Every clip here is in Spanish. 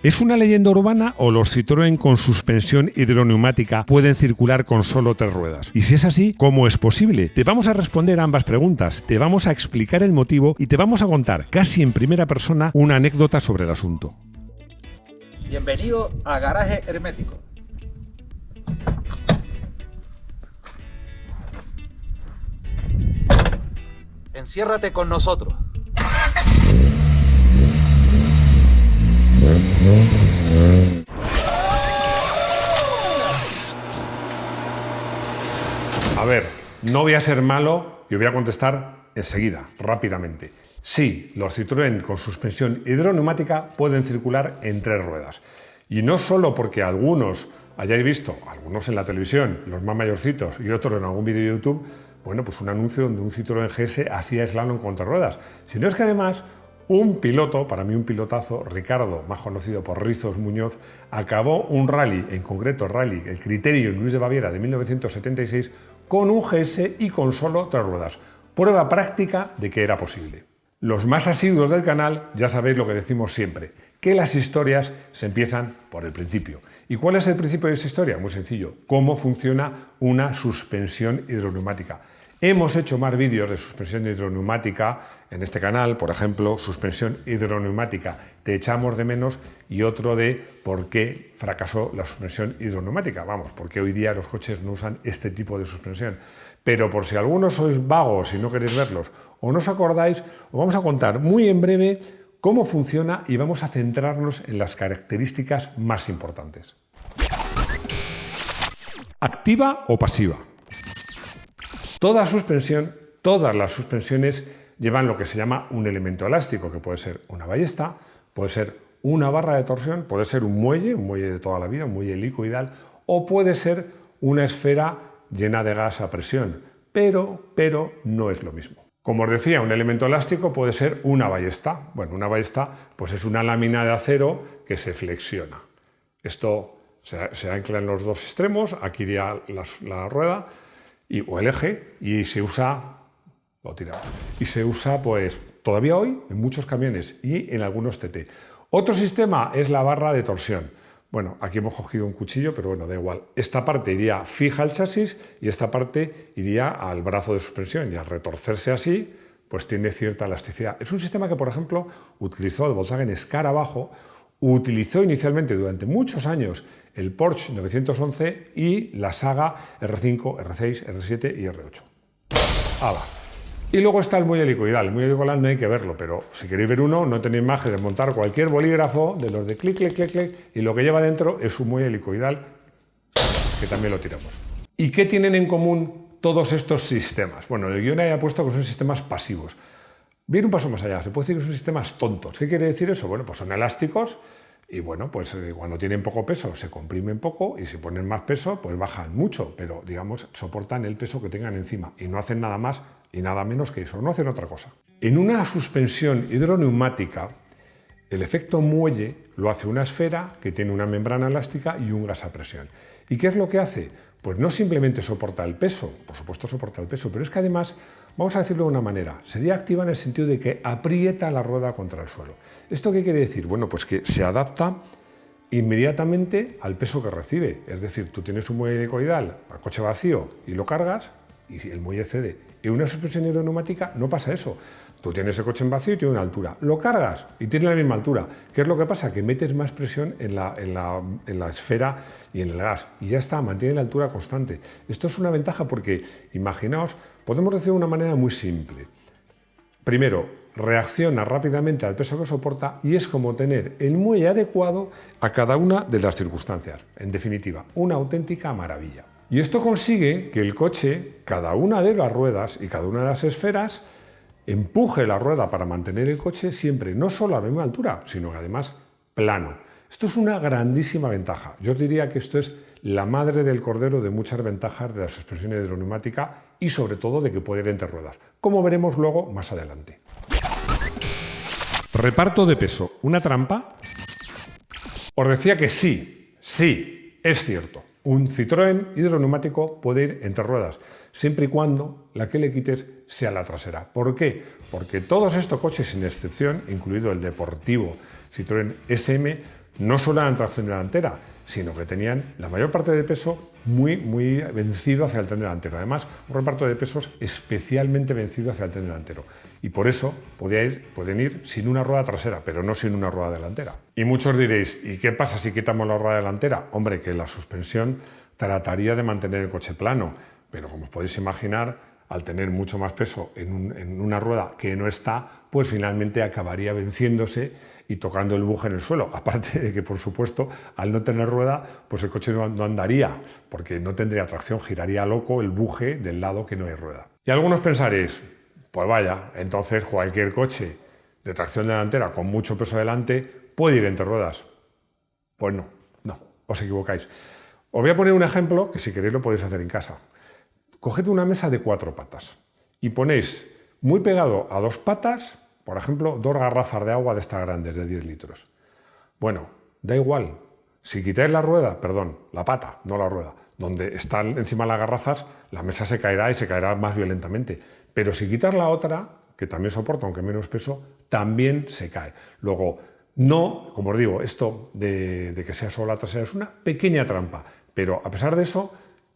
¿Es una leyenda urbana o los Citroën con suspensión hidroneumática pueden circular con solo 3 ruedas? Y si es así, ¿cómo es posible? Te vamos a responder a ambas preguntas, te vamos a explicar el motivo y te vamos a contar, casi en primera persona, una anécdota sobre el asunto. Bienvenido a Garaje Hermético. Enciérrate con nosotros. A ver, no voy a ser malo y voy a contestar enseguida, rápidamente. Sí, los Citroën con suspensión hidroneumática pueden circular en 3 ruedas. Y no solo porque algunos hayáis visto, algunos en la televisión, los más mayorcitos y otros en algún vídeo de YouTube, bueno, pues un anuncio donde un Citroën GS hacía slalom con 3 ruedas, sino es que además un piloto, para mí un pilotazo, Ricardo, más conocido por Rizos Muñoz, acabó un rally, en concreto el rally, el Criterio Luis de Baviera de 1976, con un GS y con solo 3 ruedas. Prueba práctica de que era posible. Los más asiduos del canal ya sabéis lo que decimos siempre, que las historias se empiezan por el principio. ¿Y cuál es el principio de esa historia? Muy sencillo, cómo funciona una suspensión hidroneumática. Hemos hecho más vídeos de suspensión hidroneumática en este canal, por ejemplo, suspensión hidroneumática, te echamos de menos, y otro de por qué fracasó la suspensión hidroneumática. Vamos, porque hoy día los coches no usan este tipo de suspensión. Pero por si algunos sois vagos y no queréis verlos o no os acordáis, os vamos a contar muy en breve cómo funciona y vamos a centrarnos en las características más importantes. ¿Activa o pasiva? Todas las suspensiones llevan lo que se llama un elemento elástico, que puede ser una ballesta, puede ser una barra de torsión, puede ser un muelle de toda la vida, un muelle helicoidal, o puede ser una esfera llena de gas a presión, pero no es lo mismo. Como os decía, un elemento elástico puede ser una ballesta. Bueno, una ballesta pues es una lámina de acero que se flexiona. Esto se ancla en los 2 extremos, aquí iría la rueda o el eje, y se usa, pues todavía hoy en muchos camiones y en algunos TT. Otro sistema es la barra de torsión. Bueno, aquí hemos cogido un cuchillo, pero bueno, da igual. Esta parte iría fija al chasis y esta parte iría al brazo de suspensión, y al retorcerse así, pues tiene cierta elasticidad. Es un sistema que, por ejemplo, utilizó el Volkswagen Scarabajo, utilizó inicialmente durante muchos años el Porsche 911 y la saga R5, R6, R7 y R8. ¡Hala! Y luego está el muelle helicoidal. El muelle helicoidal no hay que verlo, pero si queréis ver uno, no tenéis más que desmontar cualquier bolígrafo de los de clic, clic, clic, clic, y lo que lleva dentro es un muelle helicoidal, que también lo tiramos. ¿Y qué tienen en común todos estos sistemas? Bueno, el guión ha puesto que son sistemas pasivos. Viene un paso más allá, se puede decir que son sistemas tontos. ¿Qué quiere decir eso? Bueno, pues son elásticos y bueno, pues cuando tienen poco peso se comprimen poco, y si ponen más peso pues bajan mucho, pero digamos soportan el peso que tengan encima y no hacen nada más y nada menos que eso, no hacen otra cosa. En una suspensión hidroneumática, el efecto muelle lo hace una esfera que tiene una membrana elástica y un gas a presión. ¿Y qué es lo que hace? Pues no simplemente soporta el peso, por supuesto soporta el peso, pero es que además, vamos a decirlo de una manera, sería activa en el sentido de que aprieta la rueda contra el suelo. ¿Esto qué quiere decir? Bueno, pues que se adapta inmediatamente al peso que recibe. Es decir, tú tienes un muelle helicoidal al coche vacío y lo cargas y el muelle cede. En una suspensión hidroneumática no pasa eso. Tú tienes el coche en vacío y tiene una altura. Lo cargas y tiene la misma altura. ¿Qué es lo que pasa? Que metes más presión en la esfera y en el gas. Y ya está, mantiene la altura constante. Esto es una ventaja porque, imaginaos, podemos decir de una manera muy simple. Primero, reacciona rápidamente al peso que soporta y es como tener el muelle adecuado a cada una de las circunstancias. En definitiva, una auténtica maravilla. Y esto consigue que el coche, cada una de las ruedas y cada una de las esferas, empuje la rueda para mantener el coche siempre no solo a la misma altura, sino que además plano. Esto es una grandísima ventaja. Yo os diría que esto es la madre del cordero de muchas ventajas de la suspensión hidroneumática y sobre todo de que puede ir entre ruedas, como veremos luego más adelante. ¿Reparto de peso una trampa? Os decía que sí, es cierto. Un Citroën hidroneumático puede ir entre ruedas, siempre y cuando la que le quites sea la trasera. ¿Por qué? Porque todos estos coches, sin excepción, incluido el deportivo Citroën SM, no solo eran tracción delantera, sino que tenían la mayor parte del peso muy vencido hacia el tren delantero. Además, un reparto de pesos especialmente vencido hacia el tren delantero. Y por eso pueden ir sin una rueda trasera, pero no sin una rueda delantera. Y muchos diréis, ¿y qué pasa si quitamos la rueda delantera? Hombre, que la suspensión trataría de mantener el coche plano, pero como os podéis imaginar, al tener mucho más peso en una rueda que no está, pues finalmente acabaría venciéndose y tocando el buje en el suelo. Aparte de que, por supuesto, al no tener rueda, pues el coche no andaría, porque no tendría tracción, giraría loco el buje del lado que no hay rueda. Y algunos pensaréis, pues vaya, entonces cualquier coche de tracción delantera con mucho peso delante puede ir entre ruedas. Pues no, os equivocáis. Os voy a poner un ejemplo que si queréis lo podéis hacer en casa. Coged una mesa de 4 patas y ponéis muy pegado a 2 patas, por ejemplo, 2 garrafas de agua de estas grandes, de 10 litros. Bueno, da igual. Si quitáis la rueda, perdón, la pata, no la rueda, donde están encima las garrafas, la mesa se caerá y se caerá más violentamente. Pero si quitas la otra, que también soporta, aunque menos peso, también se cae. Luego, no, como os digo, esto de que sea solo la trasera es una pequeña trampa, pero a pesar de eso,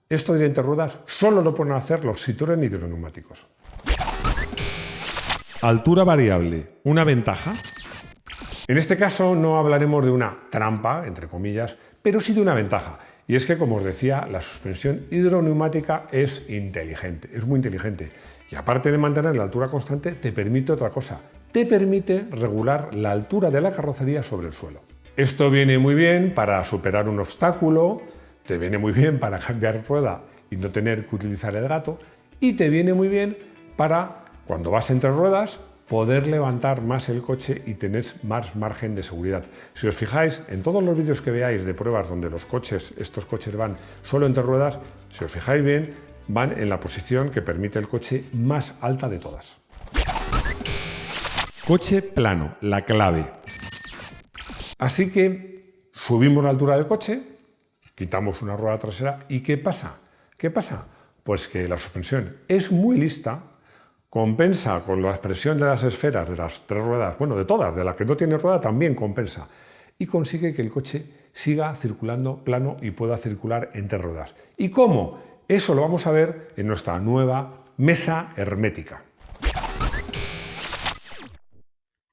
esto de entre ruedas solo lo pueden hacer los Citroën hidroneumáticos. Altura variable, ¿una ventaja? En este caso no hablaremos de una trampa, entre comillas, pero sí de una ventaja. Y es que, como os decía, la suspensión hidroneumática es inteligente, es muy inteligente. Y aparte de mantener la altura constante, te permite otra cosa. Te permite regular la altura de la carrocería sobre el suelo. Esto viene muy bien para superar un obstáculo, te viene muy bien para cambiar rueda y no tener que utilizar el gato, y te viene muy bien para, cuando vas entre ruedas, poder levantar más el coche y tener más margen de seguridad. Si os fijáis, en todos los vídeos que veáis de pruebas donde estos coches van solo entre ruedas, si os fijáis bien, van en la posición que permite el coche más alta de todas. Coche plano, la clave. Así que subimos la altura del coche, quitamos una rueda trasera y ¿qué pasa? ¿Qué pasa? Pues que la suspensión es muy lista, compensa con la expresión de las esferas de las 3 ruedas, bueno, de todas, de la que no tiene rueda también compensa, y consigue que el coche siga circulando plano y pueda circular entre ruedas. ¿Y cómo? Eso lo vamos a ver en nuestra nueva mesa hermética.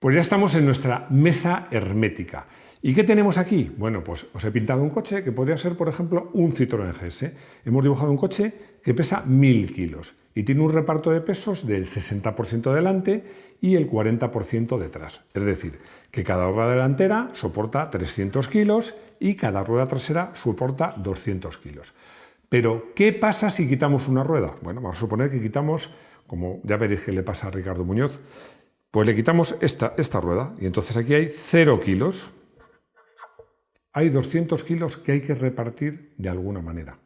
Pues ya estamos en nuestra mesa hermética. ¿Y qué tenemos aquí? Bueno, pues os he pintado un coche que podría ser, por ejemplo, un Citroën GS. Hemos dibujado un coche que pesa 1000 kilos y tiene un reparto de pesos del 60% delante y el 40% detrás. Es decir, que cada rueda delantera soporta 300 kilos y cada rueda trasera soporta 200 kilos. Pero, ¿qué pasa si quitamos una rueda? Bueno, vamos a suponer que quitamos, como ya veréis que le pasa a Ricardo Muñoz, pues le quitamos esta rueda y entonces aquí hay 0 kilos. Hay 200 kilos que hay que repartir de alguna manera.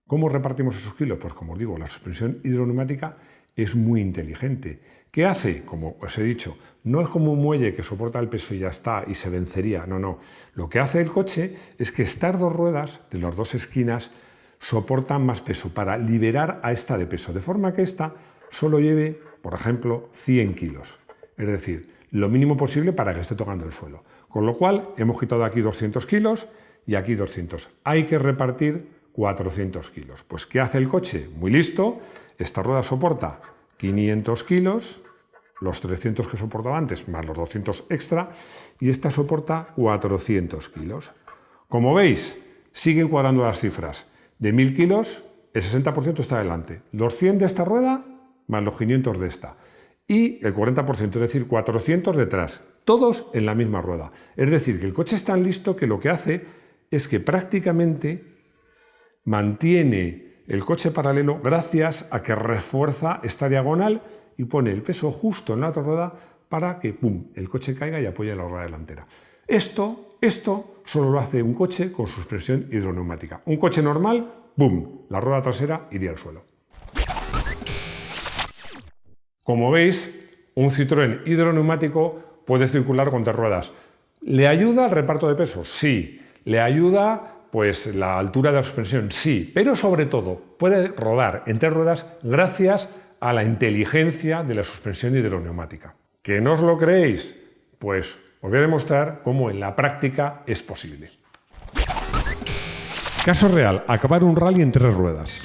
¿Cómo repartimos esos kilos? Pues como os digo, la suspensión hidroneumática es muy inteligente. ¿Qué hace? Como os he dicho, no es como un muelle que soporta el peso y ya está y se vencería. No. Lo que hace el coche es que estas 2 ruedas de las 2 esquinas soportan más peso para liberar a esta de peso, de forma que esta solo lleve, por ejemplo, 100 kilos. Es decir, lo mínimo posible para que esté tocando el suelo. Con lo cual, hemos quitado aquí 200 kilos y aquí 200. Hay que repartir 400 kilos. Pues, ¿qué hace el coche? Muy listo. Esta rueda soporta 500 kilos, los 300 que soportaba antes, más los 200 extra, y esta soporta 400 kilos. Como veis, siguen cuadrando las cifras. De 1000 kilos, el 60% está delante. Los 100 de esta rueda, más los 500 de esta. Y el 40%, es decir, 400 detrás, todos en la misma rueda. Es decir, que el coche es tan listo que lo que hace es que prácticamente mantiene el coche paralelo gracias a que refuerza esta diagonal y pone el peso justo en la otra rueda para que ¡pum!, el coche caiga y apoye la rueda delantera. Esto solo lo hace un coche con suspensión hidroneumática. Un coche normal, ¡pum!, la rueda trasera iría al suelo. Como veis, un Citroën hidroneumático puede circular con 3 ruedas. ¿Le ayuda al reparto de pesos? Sí. ¿Le ayuda pues la altura de la suspensión? Sí. Pero sobre todo puede rodar en 3 ruedas gracias a la inteligencia de la suspensión hidroneumática. ¿Que no os lo creéis? Pues os voy a demostrar cómo en la práctica es posible. Caso real, acabar un rally en 3 ruedas.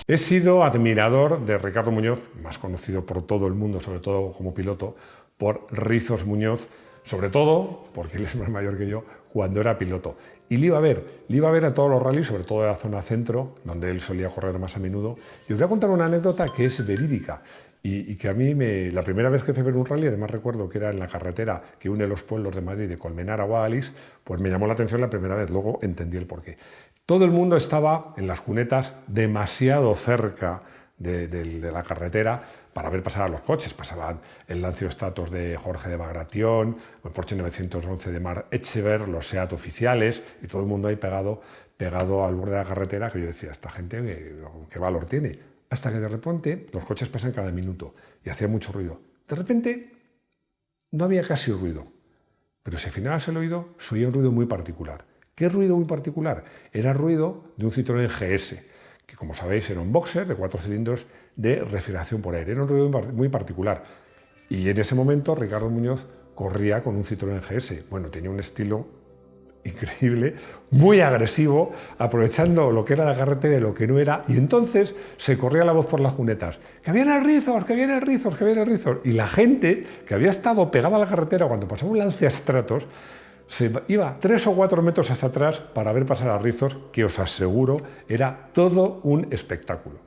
He sido admirador de Ricardo Muñoz, más conocido por todo el mundo, sobre todo como piloto, por Rizos Muñoz, sobre todo, porque él es más mayor que yo, cuando era piloto. Y le iba a ver a todos los rallies, sobre todo de la zona centro, donde él solía correr más a menudo. Y os voy a contar una anécdota que es verídica y que a mí, la primera vez que fui a ver un rally, además recuerdo que era en la carretera que une los pueblos de Madrid, de Colmenar a Guadalix, pues me llamó la atención la primera vez, luego entendí el porqué. Todo el mundo estaba en las cunetas demasiado cerca de la carretera para ver pasar a los coches. Pasaban el Lancia Stratos de Jorge de Bagration, el Porsche 911 de Mark Echever, los SEAT oficiales, y todo el mundo ahí pegado al borde de la carretera, que yo decía, esta gente, ¿qué valor tiene? Hasta que de repente los coches pasan cada minuto y hacía mucho ruido. De repente no había casi ruido, pero si afinabas el oído, se oía un ruido muy particular. ¿Qué ruido muy particular? Era el ruido de un Citroën GS, que como sabéis era un boxer de 4 cilindros de refrigeración por aire. Era un ruido muy particular. Y en ese momento Ricardo Muñoz corría con un Citroën GS. Bueno, tenía un estilo increíble, muy agresivo, aprovechando lo que era la carretera y lo que no era. Y entonces se corría la voz por las cunetas. ¡Que viene el Rizos! ¡Que viene el Rizos! ¡Que viene el Rizos! Y la gente que había estado pegada a la carretera cuando pasaba un Lancia Stratos se iba 3 o 4 metros hacia atrás para ver pasar a Rizos, que os aseguro era todo un espectáculo.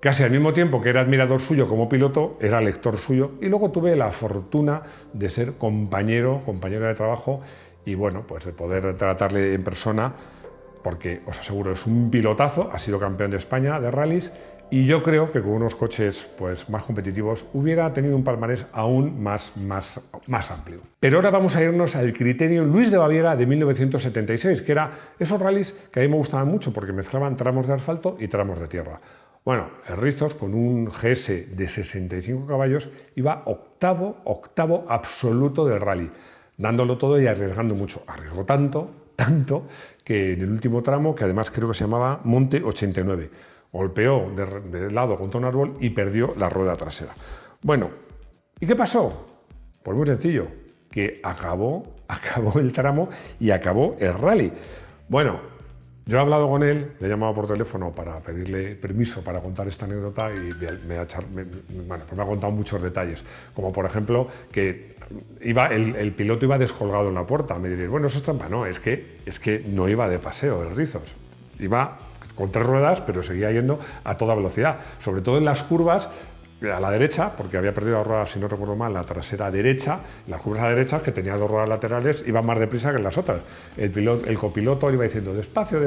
Casi al mismo tiempo que era admirador suyo como piloto, era lector suyo, y luego tuve la fortuna de ser compañero de trabajo y bueno, pues de poder tratarle en persona, porque os aseguro es un pilotazo, ha sido campeón de España de rallies, y yo creo que con unos coches pues, más competitivos hubiera tenido un palmarés aún más amplio. Pero ahora vamos a irnos al Criterium Luis de Baviera de 1976, que era esos rallies que a mí me gustaban mucho porque mezclaban tramos de asfalto y tramos de tierra. Bueno, el Rizos con un GS de 65 caballos iba octavo absoluto del rally, dándolo todo y arriesgando mucho. Arriesgó tanto que en el último tramo, que además creo que se llamaba Monte 89, golpeó de lado contra un árbol y perdió la rueda trasera. Bueno, ¿y qué pasó? Pues muy sencillo, que acabó el tramo y acabó el rally. Bueno, yo he hablado con él, le he llamado por teléfono para pedirle permiso para contar esta anécdota y me ha contado muchos detalles, como por ejemplo que el piloto iba descolgado en la puerta. Me diréis, bueno, eso es trampa. No, es que no iba de paseo el Rizos, iba con 3 ruedas, pero seguía yendo a toda velocidad, sobre todo en las curvas a la derecha, porque había perdido la rueda, si no recuerdo mal, la trasera derecha. Las curvas a la derecha, que tenía 2 ruedas laterales, iban más deprisa que en las otras. El copiloto iba diciendo despacio,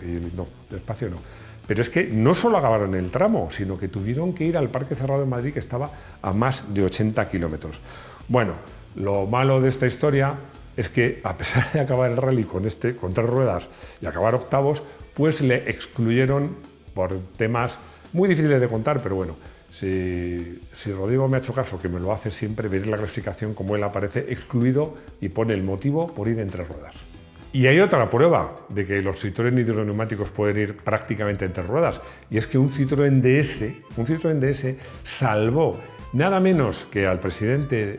y no, despacio no. Pero es que no solo acabaron el tramo, sino que tuvieron que ir al Parque Cerrado de Madrid, que estaba a más de 80 kilómetros. Bueno, lo malo de esta historia es que, a pesar de acabar el rally con 3 ruedas y acabar octavos, pues le excluyeron por temas muy difíciles de contar, pero bueno, si Rodrigo me ha hecho caso, que me lo hace siempre, veréis la clasificación como él aparece excluido y pone el motivo por ir en 3 ruedas. Y hay otra prueba de que los Citroën hidroneumáticos pueden ir prácticamente en 3 ruedas, y es que un Citroën DS salvó nada menos que al presidente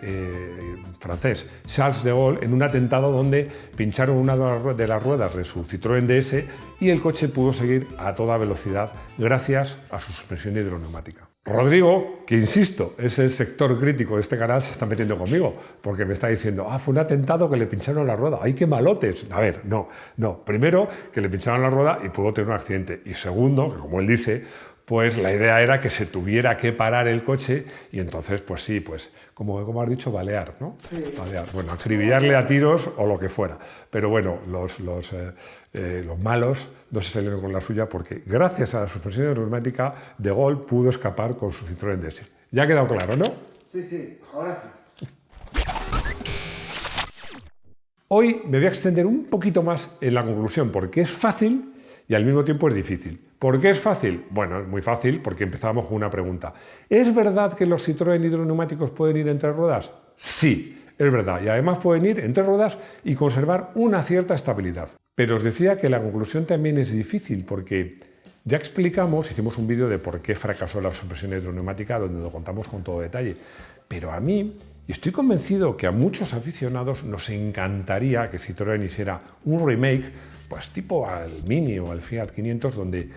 francés Charles de Gaulle en un atentado donde pincharon una de las ruedas de su Citroën DS y el coche pudo seguir a toda velocidad gracias a su suspensión hidroneumática. Rodrigo, que insisto, es el sector crítico de este canal, se está metiendo conmigo porque me está diciendo, fue un atentado que le pincharon la rueda, ¡ay, qué malotes! A ver, no. Primero, que le pincharon la rueda y pudo tener un accidente. Y segundo, que como él dice, pues la idea era que se tuviera que parar el coche y entonces, pues sí, pues como has dicho, balear, ¿no? Sí. Balear. Bueno, acribillarle a tiros o lo que fuera. Pero bueno, los malos no se salieron con la suya porque gracias a la suspensión aerostática de Gaulle pudo escapar con su Citroën DS. Ya ha quedado claro, ¿no? Sí, ahora sí. Hoy me voy a extender un poquito más en la conclusión porque es fácil y al mismo tiempo es difícil. ¿Por qué es fácil? Bueno, es muy fácil porque empezamos con una pregunta. ¿Es verdad que los Citroën hidroneumáticos pueden ir en 3 ruedas? Sí, es verdad. Y además pueden ir en 3 ruedas y conservar una cierta estabilidad. Pero os decía que la conclusión también es difícil porque ya explicamos, hicimos un vídeo de por qué fracasó la suspensión hidroneumática donde lo contamos con todo detalle. Pero a mí, Y estoy convencido que a muchos aficionados nos encantaría que Citroën hiciera un remake, pues tipo al Mini o al Fiat 500, donde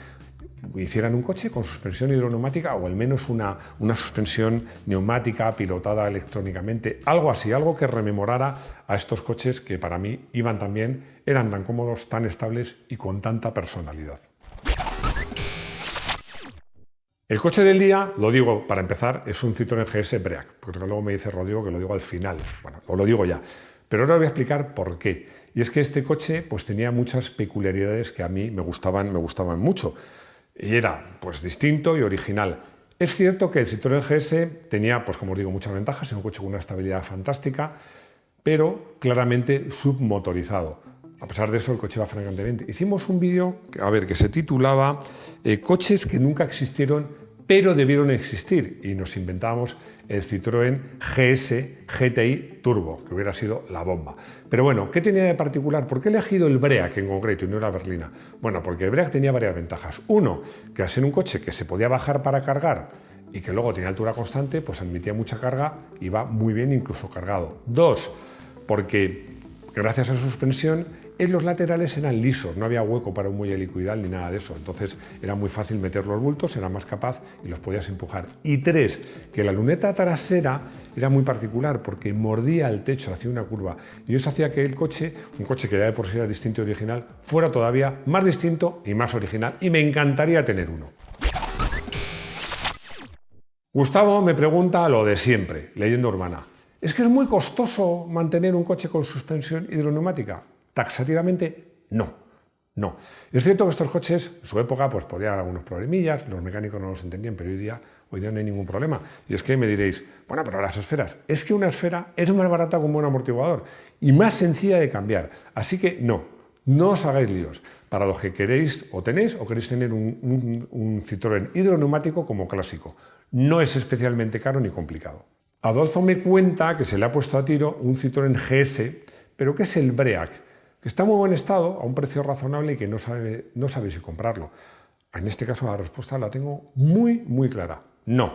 hicieran un coche con suspensión hidroneumática o al menos una suspensión neumática pilotada electrónicamente, algo así, algo que rememorara a estos coches que para mí iban tan bien, eran tan cómodos, tan estables y con tanta personalidad. El coche del día, lo digo para empezar, es un Citroën GS Break, porque luego me dice Rodrigo que lo digo al final. Bueno, os lo digo ya, pero ahora os voy a explicar por qué. Y es que este coche pues tenía muchas peculiaridades que a mí me gustaban mucho. Y era pues distinto y original. Es cierto que el Citroën GS tenía, pues como os digo, muchas ventajas, era un coche con una estabilidad fantástica, pero claramente submotorizado. A pesar de eso, el coche va francamente bien. Hicimos un vídeo, que se titulaba Coches que nunca existieron, pero debieron existir. Y nos inventábamos el Citroën GS GTI Turbo, que hubiera sido la bomba. Pero bueno, ¿qué tenía de particular? ¿Por qué he elegido el Break en concreto y no la berlina? Bueno, porque el Break tenía varias ventajas. Uno, que al ser un coche que se podía bajar para cargar y que luego tenía altura constante, pues admitía mucha carga y va muy bien incluso cargado. Dos, porque gracias a su suspensión, en los laterales eran lisos, no había hueco para un muelle helicoidal ni nada de eso, entonces era muy fácil meter los bultos, era más capaz y los podías empujar. Y tres, que la luneta trasera era muy particular porque mordía el techo hacia una curva y eso hacía que el coche, un coche que ya de por sí era distinto y original, fuera todavía más distinto y más original, y me encantaría tener uno. Gustavo me pregunta lo de siempre, leyenda urbana. ¿Es que es muy costoso mantener un coche con suspensión hidroneumática? Taxativamente, no. Es cierto que estos coches, en su época, pues podían haber algunos problemillas, los mecánicos no los entendían, pero hoy día no hay ningún problema. Y es que me diréis, bueno, pero las esferas, es que una esfera es más barata que un buen amortiguador y más sencilla de cambiar. Así que no os hagáis líos. Para los que queréis o tenéis o queréis tener un Citroën hidroneumático como clásico. No es especialmente caro ni complicado. Adolfo me cuenta que se le ha puesto a tiro un Citroën GS, pero que es el Break, que está en muy buen estado, a un precio razonable y que no sabe si comprarlo. En este caso la respuesta la tengo muy clara. No,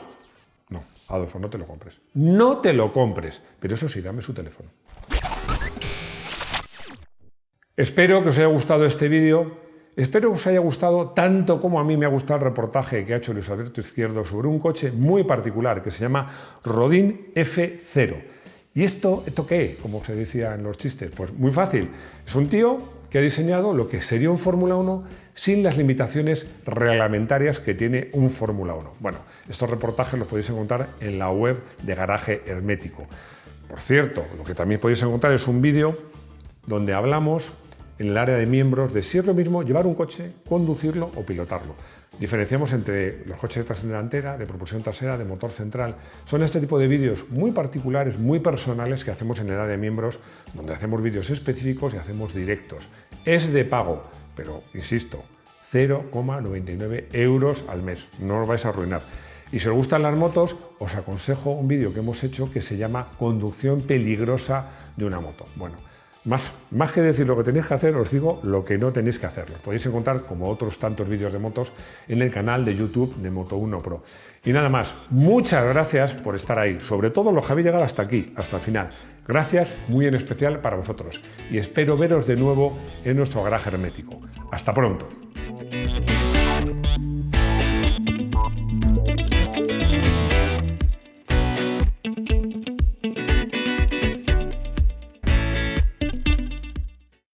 Adolfo, no te lo compres. No te lo compres, pero eso sí, dame su teléfono. Espero que os haya gustado este vídeo. Espero que os haya gustado tanto como a mí me ha gustado el reportaje que ha hecho Luis Alberto Izquierdo sobre un coche muy particular que se llama Rodin F0. ¿Y esto qué? Como se decía en los chistes, pues muy fácil. Es un tío que ha diseñado lo que sería un Fórmula 1 sin las limitaciones reglamentarias que tiene un Fórmula 1. Bueno, estos reportajes los podéis encontrar en la web de Garaje Hermético. Por cierto, lo que también podéis encontrar es un vídeo donde hablamos en el área de miembros de si es lo mismo llevar un coche, conducirlo o pilotarlo. Diferenciamos entre los coches de tracción delantera, de propulsión trasera, de motor central. Son este tipo de vídeos muy particulares, muy personales que hacemos en el área de miembros, donde hacemos vídeos específicos y hacemos directos. Es de pago, pero insisto, 0,99 € al mes. No os vais a arruinar. Y si os gustan las motos, os aconsejo un vídeo que hemos hecho que se llama Conducción peligrosa de una moto. Bueno, más que decir lo que tenéis que hacer, os digo lo que no tenéis que hacer. Lo podéis encontrar, como otros tantos vídeos de motos, en el canal de YouTube de Moto1 Pro. Y nada más, muchas gracias por estar ahí, sobre todo los que habéis llegado hasta aquí, hasta el final. Gracias muy en especial para vosotros y espero veros de nuevo en nuestro garaje hermético. Hasta pronto.